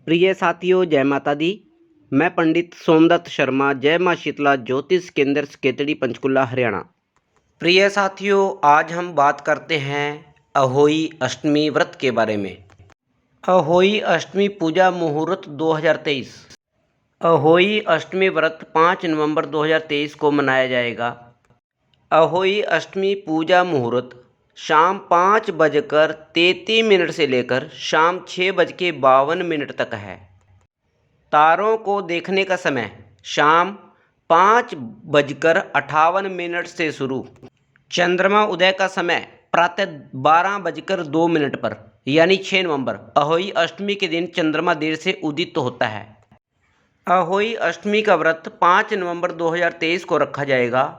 प्रिय साथियों, जय माता दी। मैं पंडित सोमदत्त शर्मा, जय मां शीतला ज्योतिष केंद्र सकेतड़ी पंचकुला हरियाणा। प्रिय साथियों, आज हम बात करते हैं अहोई अष्टमी व्रत के बारे में। अहोई अष्टमी पूजा मुहूर्त 2023। अहोई अष्टमी व्रत 5 नवंबर 2023 को मनाया जाएगा। अहोई अष्टमी पूजा मुहूर्त शाम 5:33 से लेकर शाम 6:52 तक है। तारों को देखने का समय शाम 5:58 से शुरू। चंद्रमा उदय का समय प्रातः 12:02 पर यानी 6 नवंबर। अहोई अष्टमी के दिन चंद्रमा देर से उदित होता है। अहोई अष्टमी का व्रत 5 नवंबर 2023 को रखा जाएगा।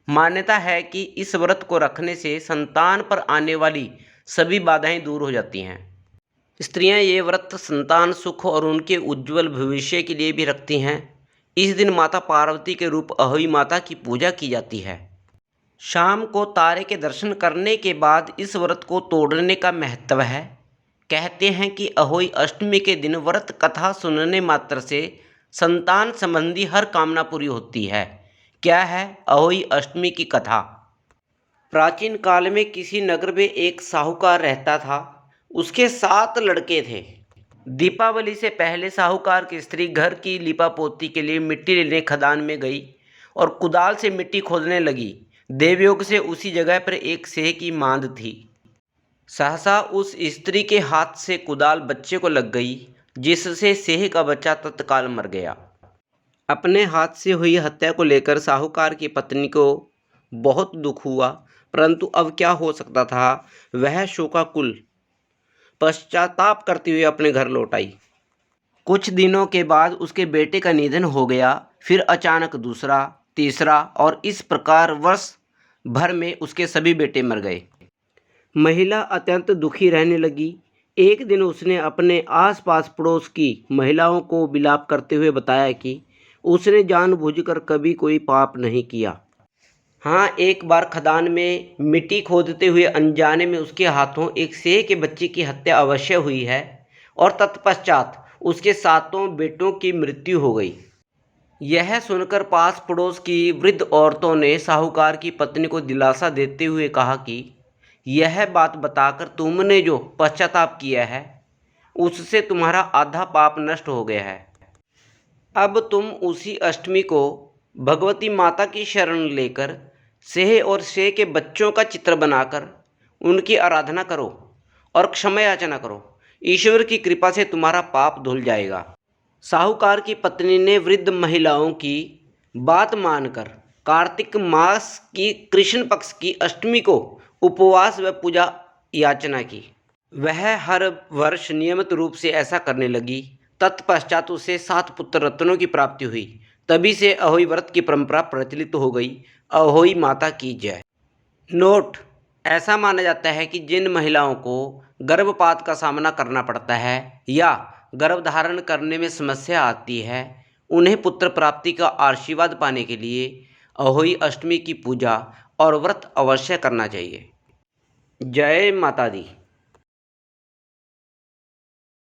मान्यता है कि इस व्रत को रखने से संतान पर आने वाली सभी बाधाएं दूर हो जाती हैं। स्त्रियां ये व्रत संतान सुख और उनके उज्जवल भविष्य के लिए भी रखती हैं। इस दिन माता पार्वती के रूप अहोई माता की पूजा की जाती है। शाम को तारे के दर्शन करने के बाद इस व्रत को तोड़ने का महत्व है। कहते हैं कि अहोई अष्टमी के दिन व्रत कथा सुनने मात्र से संतान संबंधी हर कामना पूरी होती है। क्या है अहोई अष्टमी की कथा? प्राचीन काल में किसी नगर में एक साहूकार रहता था। उसके 7 लड़के थे। दीपावली से पहले साहूकार की स्त्री घर की लीपापोती के लिए मिट्टी लेने खदान में गई और कुदाल से मिट्टी खोदने लगी। देवयोग से उसी जगह पर एक सेह की मांद थी। सहसा उस स्त्री के हाथ से कुदाल बच्चे को लग गई, जिससे सेह का बच्चा तत्काल मर गया। अपने हाथ से हुई हत्या को लेकर साहूकार की पत्नी को बहुत दुख हुआ, परंतु अब क्या हो सकता था। वह शोकाकुल पश्चाताप करते हुए अपने घर लौट आई। कुछ दिनों के बाद उसके बेटे का निधन हो गया। फिर अचानक दूसरा, तीसरा और इस प्रकार वर्ष भर में उसके सभी बेटे मर गए। महिला अत्यंत दुखी रहने लगी। एक दिन उसने अपने आसपास पड़ोस की महिलाओं को विलाप करते हुए बताया कि उसने जानबूझकर कभी कोई पाप नहीं किया। हाँ, एक बार खदान में मिट्टी खोदते हुए अनजाने में उसके हाथों एक सेह के बच्चे की हत्या अवश्य हुई है और तत्पश्चात उसके 7 बेटों की मृत्यु हो गई। यह सुनकर पास पड़ोस की वृद्ध औरतों ने साहूकार की पत्नी को दिलासा देते हुए कहा कि यह बात बताकर तुमने जो पश्चाताप किया है उससे तुम्हारा आधा पाप नष्ट हो गया है। अब तुम उसी अष्टमी को भगवती माता की शरण लेकर सेह और सेह के बच्चों का चित्र बनाकर उनकी आराधना करो और क्षमा याचना करो। ईश्वर की कृपा से तुम्हारा पाप धुल जाएगा। साहूकार की पत्नी ने वृद्ध महिलाओं की बात मानकर कार्तिक मास की कृष्ण पक्ष की अष्टमी को उपवास व पूजा याचना की। वह हर वर्ष नियमित रूप से ऐसा करने लगी। तत्पश्चात उसे 7 पुत्र रत्नों की प्राप्ति हुई। तभी से अहोई व्रत की परंपरा प्रचलित हो गई। अहोई माता की जय। नोट: ऐसा माना जाता है कि जिन महिलाओं को गर्भपात का सामना करना पड़ता है या गर्भधारण करने में समस्या आती है, उन्हें पुत्र प्राप्ति का आशीर्वाद पाने के लिए अहोई अष्टमी की पूजा और व्रत अवश्य करना चाहिए। जय माता दी।